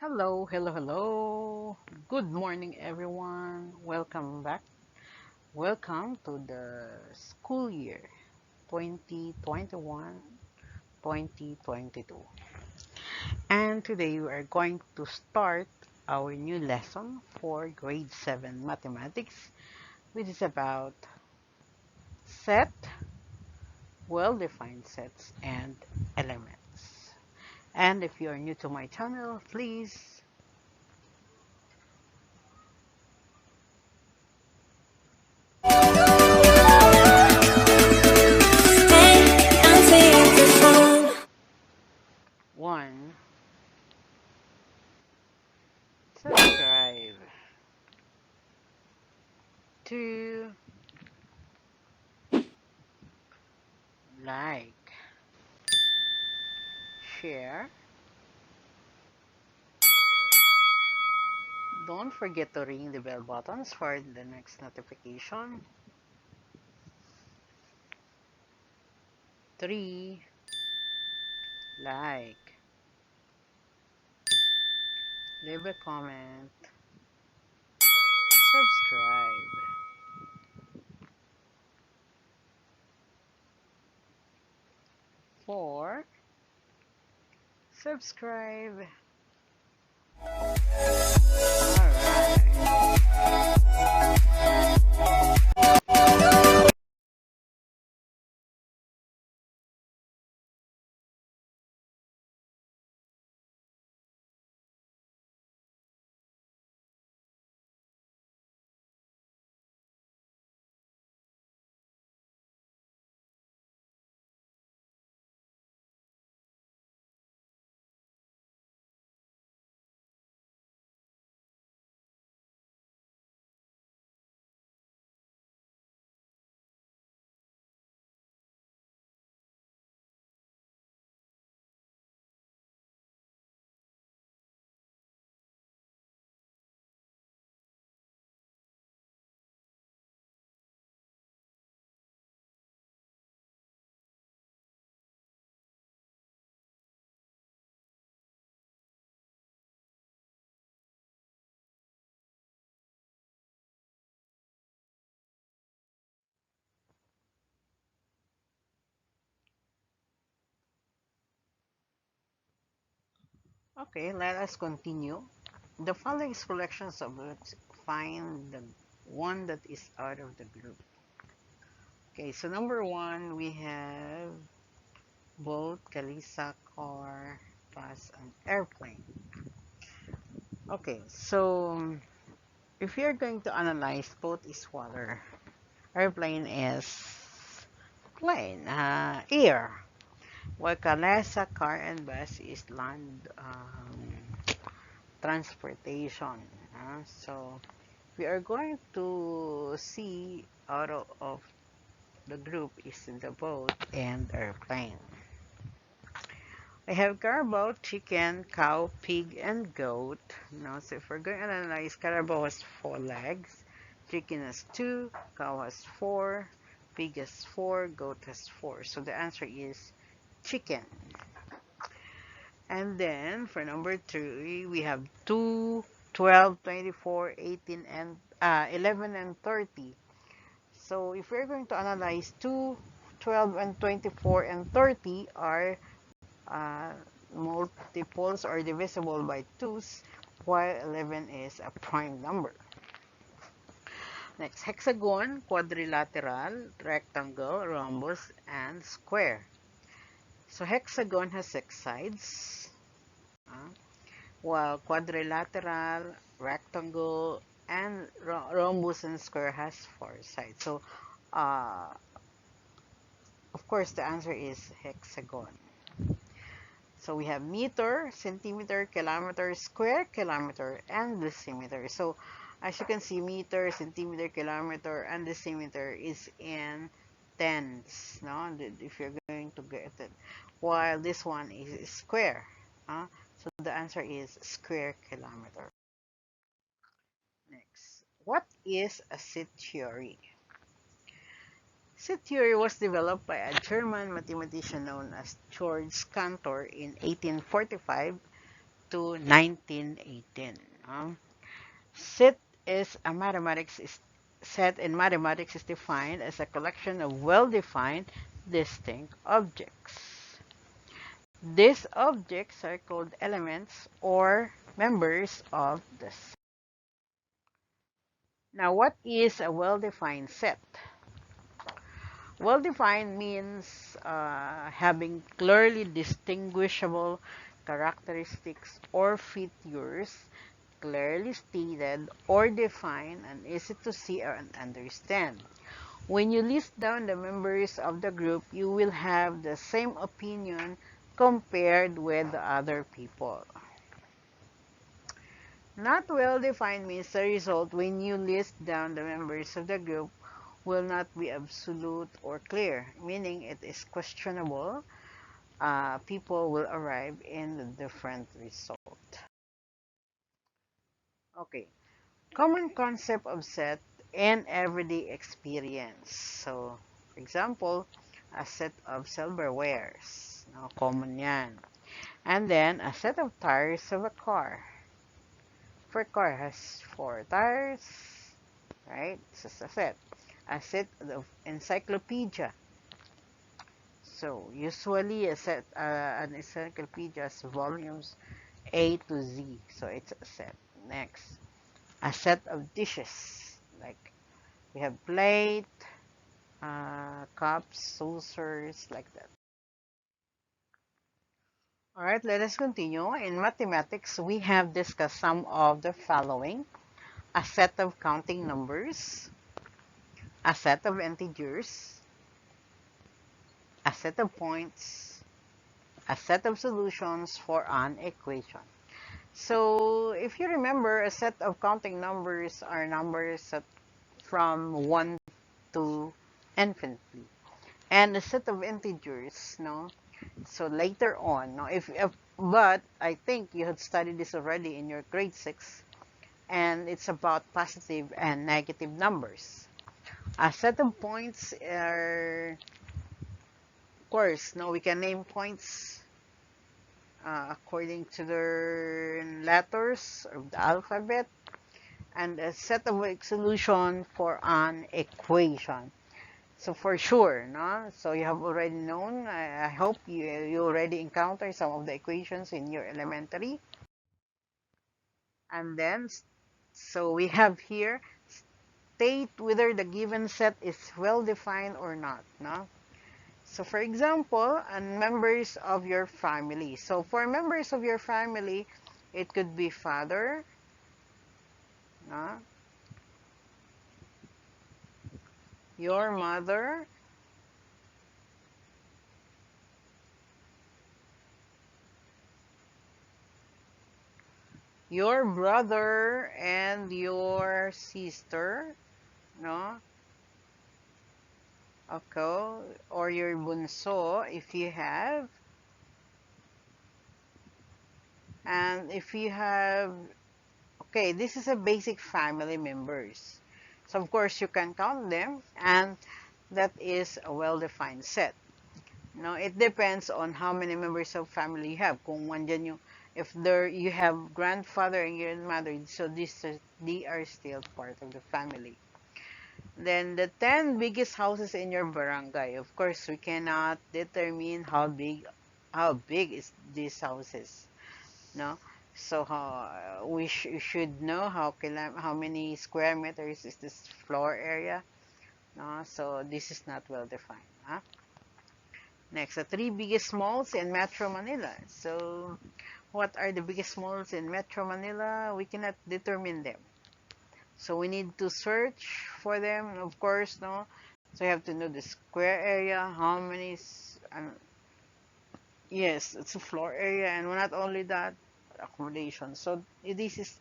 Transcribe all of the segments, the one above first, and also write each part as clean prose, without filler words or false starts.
Hello, hello, hello. Good morning, everyone. Welcome back. Welcome to the school year 2021 2022. And today we are going to start our new lesson for grade 7 mathematics, which is about set, well defined sets, and elements. And if you are new to my channel, please one, subscribe, two, like, share. Don't forget to ring the bell buttons for the next notification. 3. Like, leave a comment, subscribe. 4. Subscribe. Alright. Okay, let us continue. The following is collections of let's find the one that is out of the group. Okay, so number 1 we have boat, Kalisa, car, bus, and airplane. Okay, so if you're going to analyze, boat is water, airplane is plane, air, while Kalesa, car, and bus is land transportation. So we are going to see out of the group is the boat and airplane. I have carabao, chicken, cow, pig, and goat. Now, so if we're going to analyze, carabao has 4 legs, chicken has 2, cow has 4, pig has 4, goat has 4. So the answer is chicken. And then for number 3, we have 2, 12, 24, 18, and 11 and 30. So if we're going to analyze 2, 12, and 24 and 30 are uh, multiples or divisible by 2's, while 11 is a prime number. Next, hexagon, quadrilateral, rectangle, rhombus, and square. So hexagon has 6 sides, uh, while quadrilateral, rectangle, and rhombus and square has 4 sides. So, of course, the answer is hexagon. So we have meter, centimeter, kilometer, square, kilometer, and decimeter. So as you can see, meter, centimeter, kilometer, and decimeter is in tens, no? If you're going to get it. While this one is square. So the answer is square kilometer. Next, what is a set theory? Set theory was developed by a German mathematician known as George Cantor in 1845 to 1918. Set is a mathematics is set in mathematics is defined as a collection of well-defined distinct objects. These objects are called elements or members of the set. Now, what is a well-defined set? Well-defined means having clearly distinguishable characteristics or features clearly stated or defined and easy to see and understand. When you list down the members of the group, you will have the same opinion compared with the other people. Not well-defined means the result when you list down the members of the group will not be absolute or clear, meaning it is questionable. People will arrive in a different result. Okay, common concept of set and everyday experience. So, for example, a set of silverwares. No, common yan. And then, a set of tires of a car. For a car has 4 tires, right? This is a set. A set of encyclopedia. So, usually an encyclopedia has volumes A to Z. So, it's a set. Next, a set of dishes. Like, we have plate, cups, saucers, like that. Alright, let us continue. In mathematics, we have discussed some of the following. A set of counting numbers, a set of integers, a set of points, a set of solutions for an equation. So, if you remember, a set of counting numbers are numbers from 1 to infinity. And a set of integers, no? So later on, no, if but I think you had studied this already in your grade 6, and it's about positive and negative numbers. A set of points are, of course, no, we can name points according to their letters of the alphabet, and a set of solution for an equation. So for sure, no? So you have already known, I hope you already encountered some of the equations in your elementary. And then, so we have here, state whether the given set is well defined or not, no? So for example, and members of your family. So for members of your family, it could be father, no? Your mother, your brother, and your sister, no? Okay, or your bunso if you have. And if you have, okay, this is a basic family members. So of course you can count them, and that is a well-defined set. No, it depends on how many members of family you have. Kung andyan yung, if there you have grandfather and grandmother, so they are still part of the family. Then the 10 biggest houses in your barangay. Of course, we cannot determine how big is these houses, no? So we should know how many square meters is this floor area, no? So this is not well defined, huh? Next, the 3 biggest malls in Metro Manila. So what are the biggest malls in Metro Manila? We cannot determine them. So we need to search for them, of course, no? So you have to know the square area, how many, yes, it's a floor area, and not only that, accommodation. So this is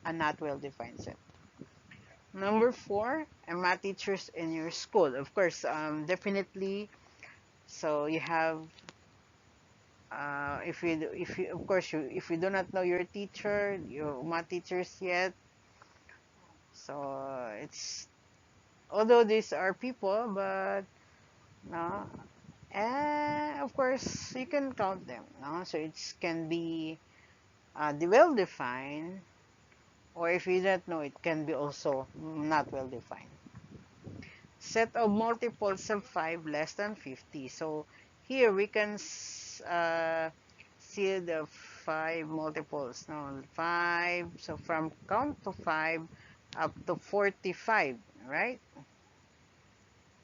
a not well-defined set. Number 4, math teachers in your school. Of course, definitely. So you have, if you, of course, if you do not know your teacher, your math teachers yet, so it's, although these are people, but no, and of course you can count them, no? So it can be well defined, or if you don't know, it can be also not well defined. Set of multiples of 5 less than 50. So here we can see the 5 multiples. No, 5. So from count to 5 up to 45, right?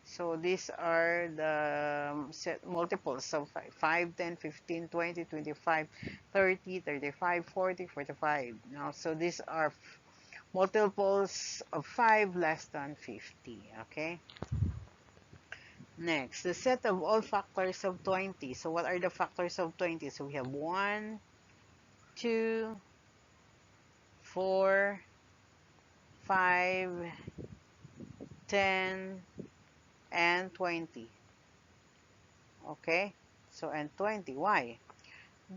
So these are the set multiples. So 5, 10, 15, 20, 25, 30, 35, 40, 45. Now, so these are multiples of 5 less than 50. Okay. Next, the set of all factors of 20. So what are the factors of 20? So we have 1, 2, 4, 5, 10, and 20. Okay? So, and 20. Why?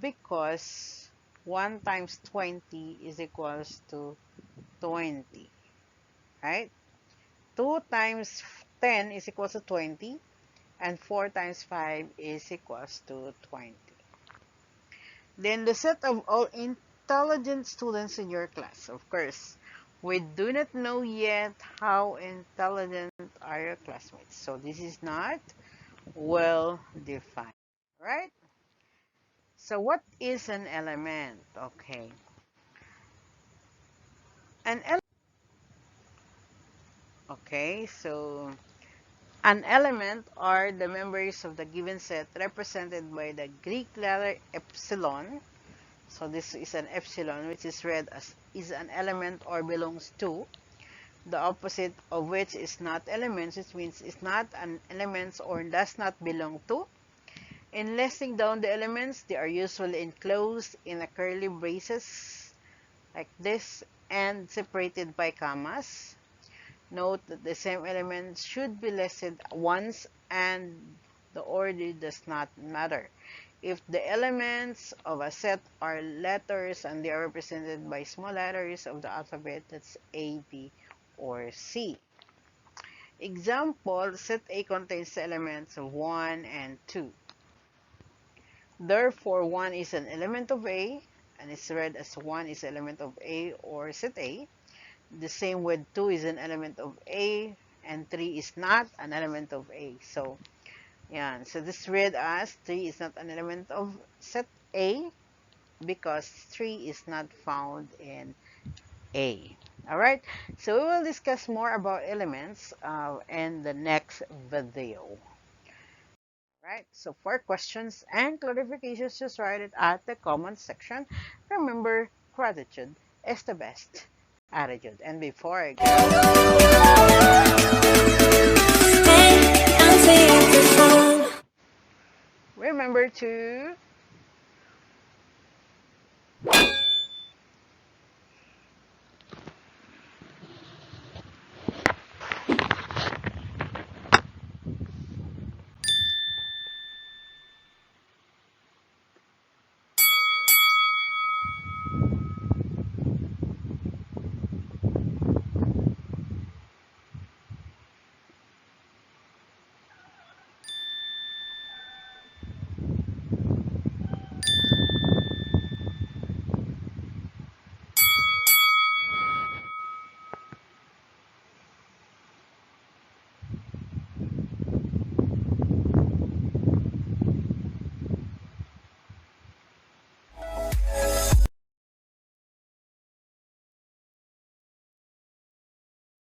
Because 1 times 20 is equals to 20. Right? 2 times 10 is equals to 20. And 4 times 5 is equals to 20. Then the set of all intelligent students in your class. Of course, we do not know yet how intelligent are your classmates. So this is not well defined. Right? So what is an element? Okay. An element. Okay, so an element are the members of the given set represented by the Greek letter epsilon. So this is an epsilon, which is read as is an element or belongs to. The opposite of which is not elements, which means it's not an element or does not belong to. In listing down the elements, they are usually enclosed in a curly braces like this and separated by commas. Note that the same elements should be listed once and the order does not matter. If the elements of a set are letters and they are represented by small letters of the alphabet, that's A, B, or C. Example, set A contains the elements of 1 and 2. Therefore, 1 is an element of A, and it's read as 1 is an element of A or set A. The same with 2 is an element of A, and 3 is not an element of A. So, yeah, so this read as 3 is not an element of set A because 3 is not found in A. Alright, so we will discuss more about elements in the next video. Right, so for questions and clarifications, just write it at the comment section. Remember, gratitude is the best attitude. And before I go, remember to